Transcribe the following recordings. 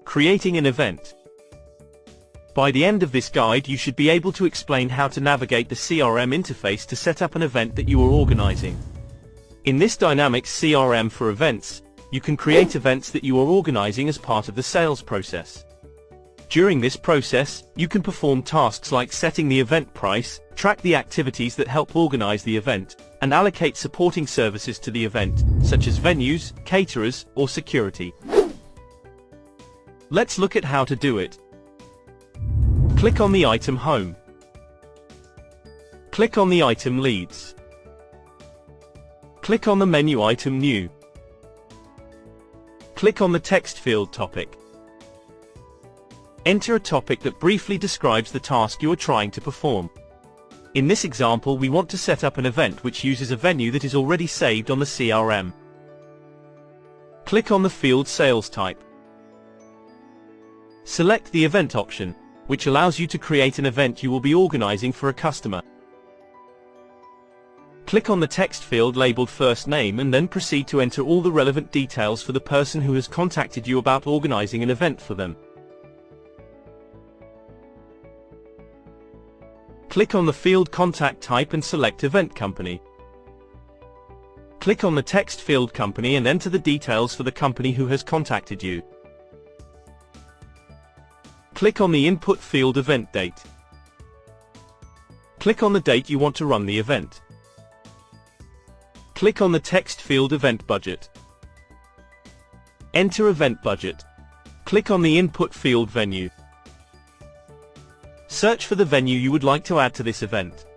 Creating an event. By the end of this guide, you should be able to explain how to navigate the CRM interface to set up an event that you are organizing. In this dynamic CRM for events, you can create events that you are organizing as part of the sales process. During this process, you can perform tasks like setting the event price, track the activities that help organize the event, and allocate supporting services to the event, such as venues, caterers, or security. Let's look at how to do it. Click on the item Home. Click on the item Leads. Click on the menu item New. Click on the text field Topic. Enter a topic that briefly describes the task you are trying to perform. In this example, we want to set up an event which uses a venue that is already saved on the CRM. Click on the field Sales Type. Select the Event option, which allows you to create an event you will be organizing for a customer. Click on the text field labeled First Name and then proceed to enter all the relevant details for the person who has contacted you about organizing an event for them. Click on the field Contact Type and select Event Company. Click on the text field Company and enter the details for the company who has contacted you. Click on the input field Event Date. Click on the date you want to run the event. Click on the text field Event Budget. Enter Event Budget. Click on the input field Venue. Search for the venue you would like to add to this event.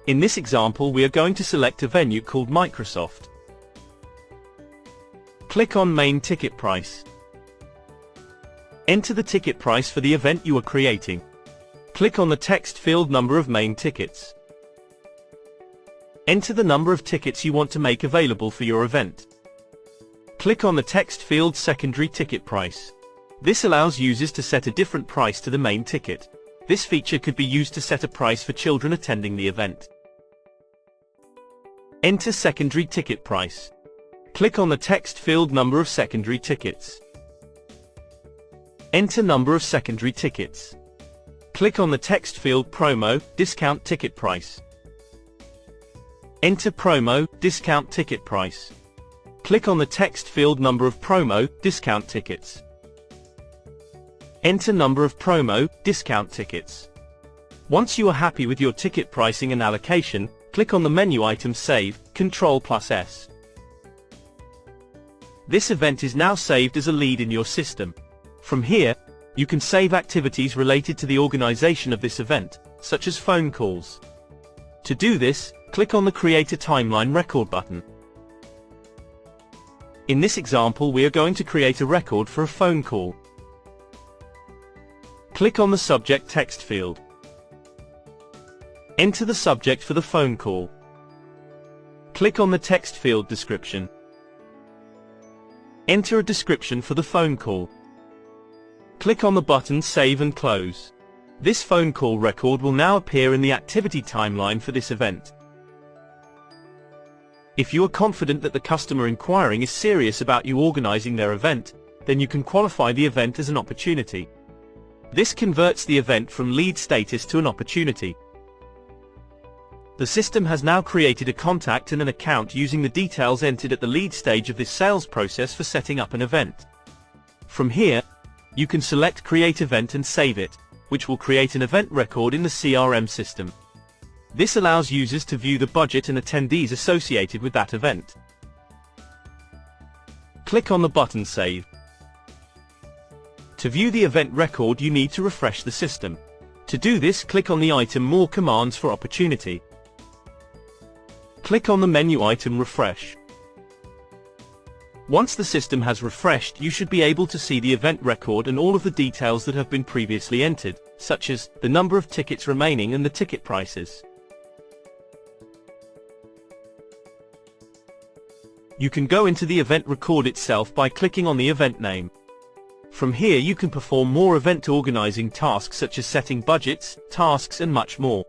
In this example, we are going to select a venue called Microsoft. Click on Main Ticket Price. Enter the ticket price for the event you are creating. Click on the text field Number of main tickets. Enter the number of tickets you want to make available for your event. Click on the text field Secondary Ticket Price. This allows users to set a different price to the main ticket. This feature could be used to set a price for children attending the event. Enter Secondary Ticket Price. Click on the text field Number of secondary tickets. Enter Number of secondary tickets. Click on the text field Promo, Discount Ticket Price. Enter Promo, Discount Ticket Price. Click on the text field Number of Promo, Discount Tickets. Enter Number of Promo, Discount Tickets. Once you are happy with your ticket pricing and allocation, click on the menu item Save, Ctrl+S. This event is now saved as a lead in your system. From here, you can save activities related to the organization of this event, such as phone calls. To do this, click on the Create a Timeline Record button. In this example, we are going to create a record for a phone call. Click on the subject text field. Enter the subject for the phone call. Click on the text field Description. Enter a description for the phone call. Click on the button Save and Close. This phone call record will now appear in the activity timeline for this event. If you are confident that the customer inquiring is serious about you organizing their event, then you can qualify the event as an opportunity. This converts the event from lead status to an opportunity. The system has now created a contact and an account using the details entered at the lead stage of this sales process for setting up an event. From here, you can select Create Event and save it, which will create an event record in the CRM system. This allows users to view the budget and attendees associated with that event. Click on the button Save. To view the event record, you need to refresh the system. To do this, click on the item More Commands for Opportunity. Click on the menu item Refresh. Once the system has refreshed, you should be able to see the event record and all of the details that have been previously entered, such as the number of tickets remaining and the ticket prices. You can go into the event record itself by clicking on the event name. From here you can perform more event organizing tasks such as setting budgets, tasks and much more.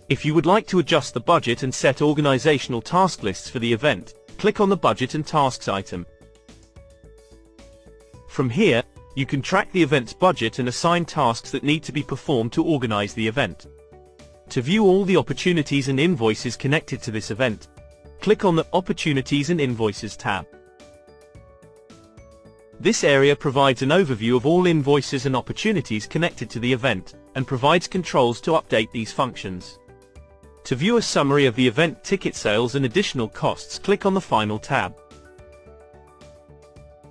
If you would like to adjust the budget and set organizational task lists for the event, click on the Budget and Tasks item. From here, you can track the event's budget and assign tasks that need to be performed to organize the event. To view all the opportunities and invoices connected to this event, click on the Opportunities and Invoices tab. This area provides an overview of all invoices and opportunities connected to the event, and provides controls to update these functions. To view a summary of the event ticket sales and additional costs, click on the Final tab.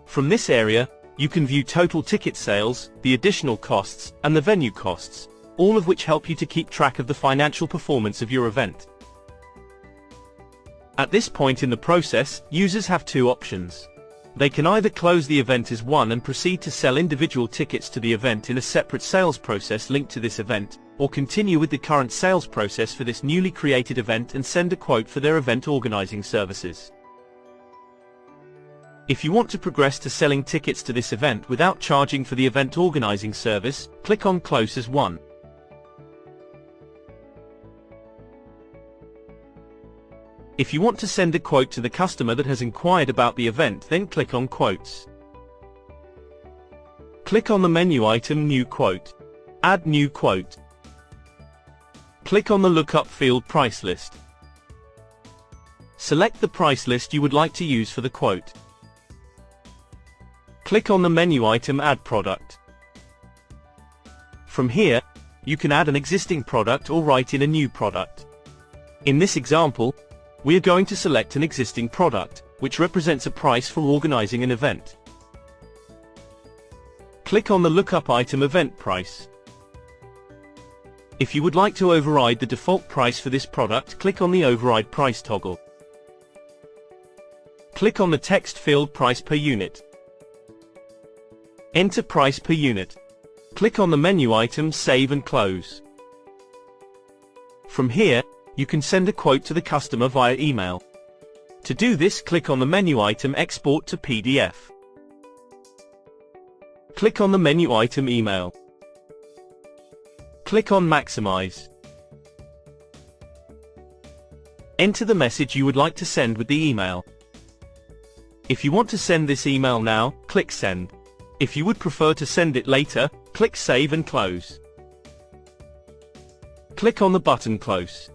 From this area, you can view total ticket sales, the additional costs, and the venue costs, all of which help you to keep track of the financial performance of your event. At this point in the process, users have two options. They can either close the event as one and proceed to sell individual tickets to the event in a separate sales process linked to this event, or continue with the current sales process for this newly created event and send a quote for their event organizing services. If you want to progress to selling tickets to this event without charging for the event organizing service, click on Close as One. If you want to send a quote to the customer that has inquired about the event, then click on Quotes. Click on the menu item New Quote. Add New Quote. Click on the Lookup field Price List. Select the price list you would like to use for the quote. Click on the menu item Add Product. From here, you can add an existing product or write in a new product. In this example, we are going to select an existing product, which represents a price for organizing an event. Click on the lookup item Event Price. If you would like to override the default price for this product, click on the Override Price toggle. Click on the text field Price per Unit. Enter Price per Unit. Click on the menu item Save and Close. From here, you can send a quote to the customer via email. To do this, click on the menu item Export to PDF. Click on the menu item Email. Click on Maximize. Enter the message you would like to send with the email. If you want to send this email now, click Send. If you would prefer to send it later, click Save and Close. Click on the button Close.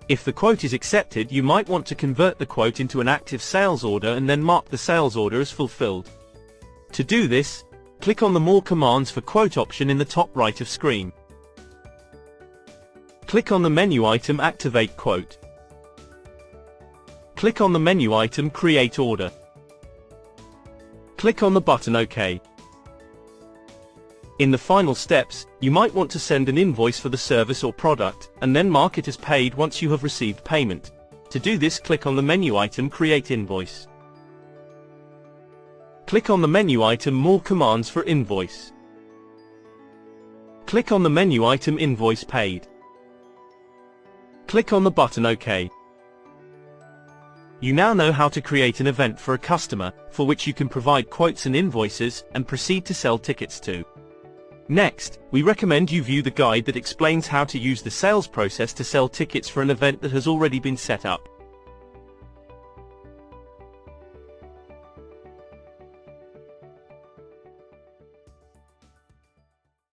If the quote is accepted, you might want to convert the quote into an active sales order and then mark the sales order as fulfilled. To do this, click on the More Commands for Quote option in the top right of screen. Click on the menu item Activate Quote. Click on the menu item Create Order. Click on the button OK. In the final steps, you might want to send an invoice for the service or product, and then mark it as paid once you have received payment. To do this, click on the menu item Create Invoice. Click on the menu item More Commands for Invoice. Click on the menu item Invoice Paid. Click on the button OK. You now know how to create an event for a customer, for which you can provide quotes and invoices, and proceed to sell tickets to. Next, we recommend you view the guide that explains how to use the sales process to sell tickets for an event that has already been set up.